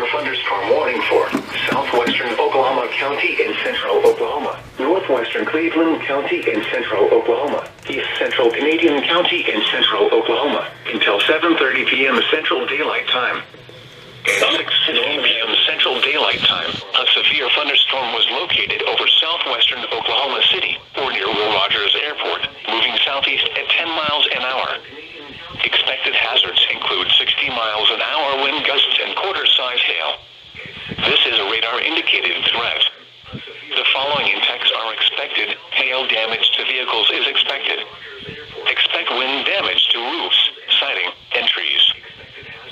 Thunderstorm warning for Southwestern Oklahoma County in central Oklahoma, Northwestern Cleveland County in central Oklahoma, East Central Canadian County in central Oklahoma, until 7:30 p.m. Central Daylight Time. At 6:50 p.m. Central Daylight Time, a severe thunderstorm was located over southwestern Oklahoma City, or near Will Rogers Airport, moving southeast at 10 miles an hour. Expected hazards include 60 miles an hour wind gusts and quarter-size hail. This is a radar-indicated threat. The following impacts are expected. Hail damage to vehicles is expected. Expect wind damage to roofs, siding, and trees.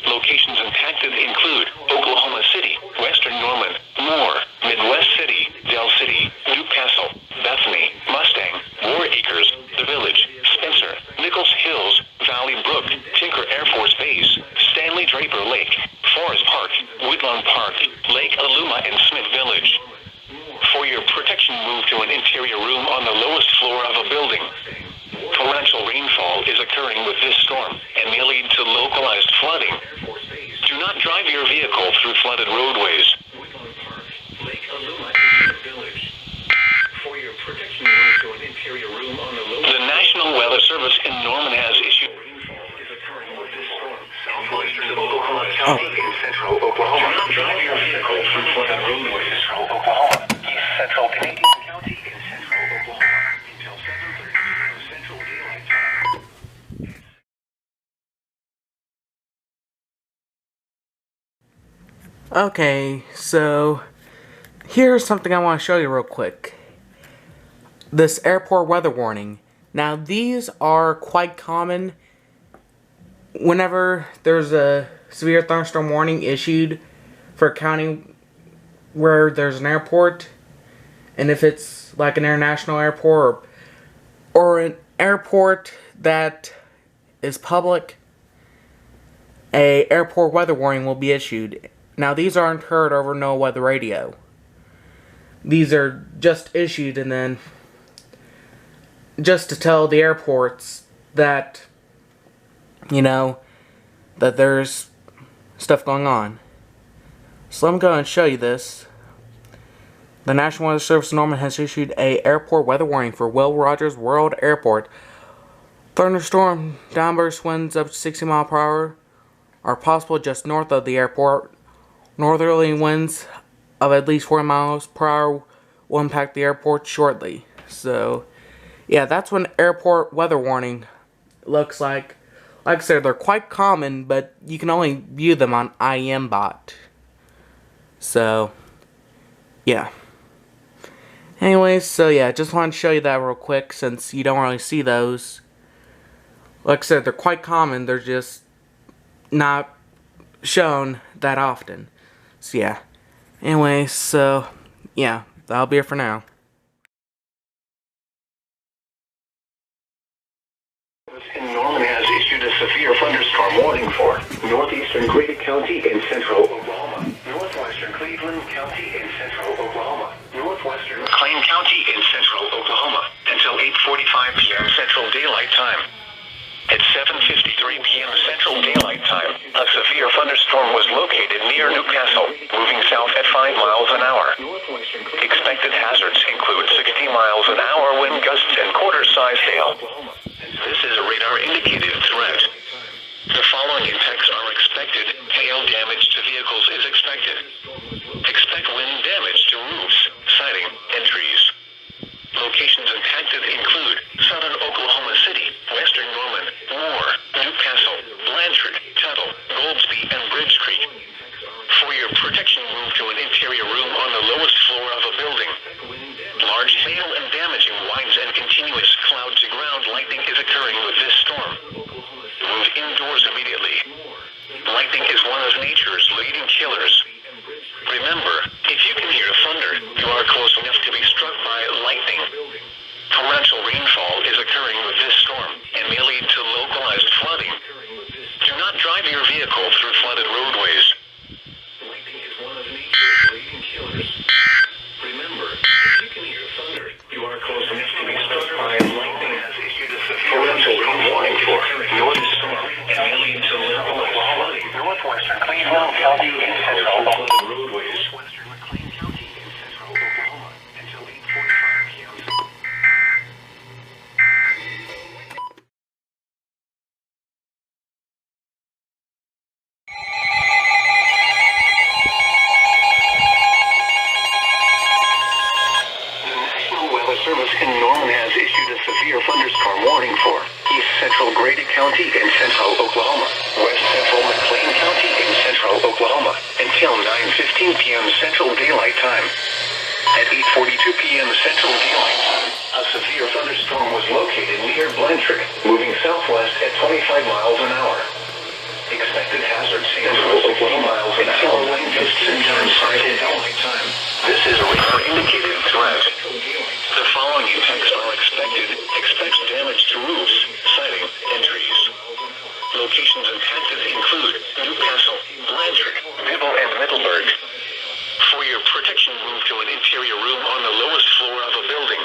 Locations impacted include Oklahoma City, Western Norman, Moore, Midwest City, Del City, Newcastle, Bethany, Mustang, War Acres, The Village, Spencer, Nichols Hills, Valley Brook, Tinker Air Force Base, Stanley Draper Lake, Forest Park, Woodlawn Park, Lake Aluma, and Smith Village. For your protection, move to an interior room on the lowest floor of a building. Torrential rainfall is occurring with this storm and may lead to localized flooding. Do not drive your vehicle through flooded roadways. For your protection, move to an interior room on the lowest. The National Weather Service in Norman has issued rainfall is occurring with this storm. Southwestern Oklahoma County in central Oklahoma. Do not drive your vehicle through flooded roadways. Central Oklahoma. East Central Canadian County in central Oklahoma until 7:30 p.m. Central Daylight Time. Okay, so here's something I want to show you real quick. This airport weather warning. Now, these are quite common whenever there's a severe thunderstorm warning issued for a county where there's an airport, and if it's like an international airport or an airport that is public, a airport weather warning will be issued. Now, these aren't heard over no weather radio. These are just issued and then just to tell the airports that, you know, that there's stuff going on. So I'm going to show you this. The National Weather Service in Norman has issued a airport weather warning for Will Rogers World Airport. Thunderstorm downburst winds up to 60 miles per hour are possible just north of the airport. Northerly winds of at least 40 miles per hour will impact the airport shortly. So, yeah, that's what an airport weather warning looks like. Like I said, they're quite common, but you can only view them on IMBot. So, yeah. Anyways, so yeah, just wanted to show you that real quick since you don't really see those. Like I said, they're quite common, they're just not shown that often. So yeah. Anyways, so yeah, that'll be it for now. In Norman has issued a severe thunderstorm warning for northeastern Grady County in central Oklahoma, northwestern Cleveland County in central Oklahoma, northwestern McLean County in central Oklahoma until 8:45 p.m. Central Daylight Time. At 7:53 p.m. Central Daylight Time, a severe thunderstorm was located near Newcastle, moving south at 5 miles an hour. Expected hazards include 60 miles an hour wind gusts and quarter-sized hail. This is a radar-indicated threat. The following impacts are expected. Hail damage to vehicles is expected. Expect wind damage to roofs, siding, and trees. Locations impacted include southern Oklahoma City, western Norman, Moore, Newcastle, Blanchard, Tuttle, Goldsby, and Bridge Creek. For your protection, move to an interior room on the lowest floor of a building. Large hail and damaging winds and continuous cloud-to-ground lightning is occurring with this storm. Move indoors immediately. Lightning is one of nature's leading killers. Remember, if you can hear thunder, you are close enough to be struck by lightning. Torrential rainfall is occurring with this storm and may lead to localized flooding. Do not drive your vehicle through flooded roadways. Lightning is one of nature's leading killers. Remember, if you can hear thunder, you are close enough to be struck by lightning. Has issued a torrential rain warning for northern storm and may lead to localized flooding. Northwestern Cleveland County and central flooded roadways. Western McLean County in central Oklahoma until 8:45 p.m. Service in Norman has issued a severe thunderstorm warning for east central Grady County in central Oklahoma, west central McLean County in central Oklahoma, until 9:15 p.m. Central Daylight Time. At 8:42 p.m. Central Daylight Time, a severe thunderstorm was located near Blanchard, moving southwest at 25 miles an hour. Expected hazards include 60 miles an hour wind gusts and Central Daylight Time. This is a radar-indicated threat. The following impacts are expected. Expect damage to roofs, siding, and trees. Locations impacted include Newcastle, Blanchard, Bibble, and Middleburg. For your protection, move to an interior room on the lowest floor of a building.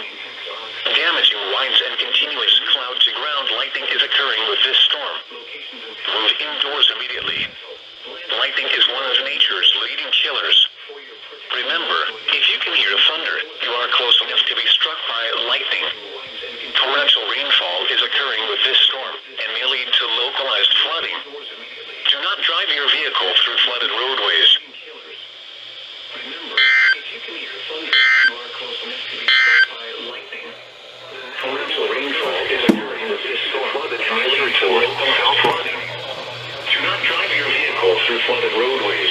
Damaging winds and continuous cloud-to-ground lightning is occurring with this storm. Move indoors immediately. Lightning is one of nature's leading killers. Remember, if you can hear thunder, you are close enough to be struck by lightning. Torrential rainfall is occurring with this storm and may lead to localized flooding. Do not drive your vehicle through flooded roadways. Remember, if you can hear thunder, you are close enough to be struck by lightning. Torrential rainfall is occurring with this storm and may lead to localized flooding. Do not drive your vehicle through flooded roadways.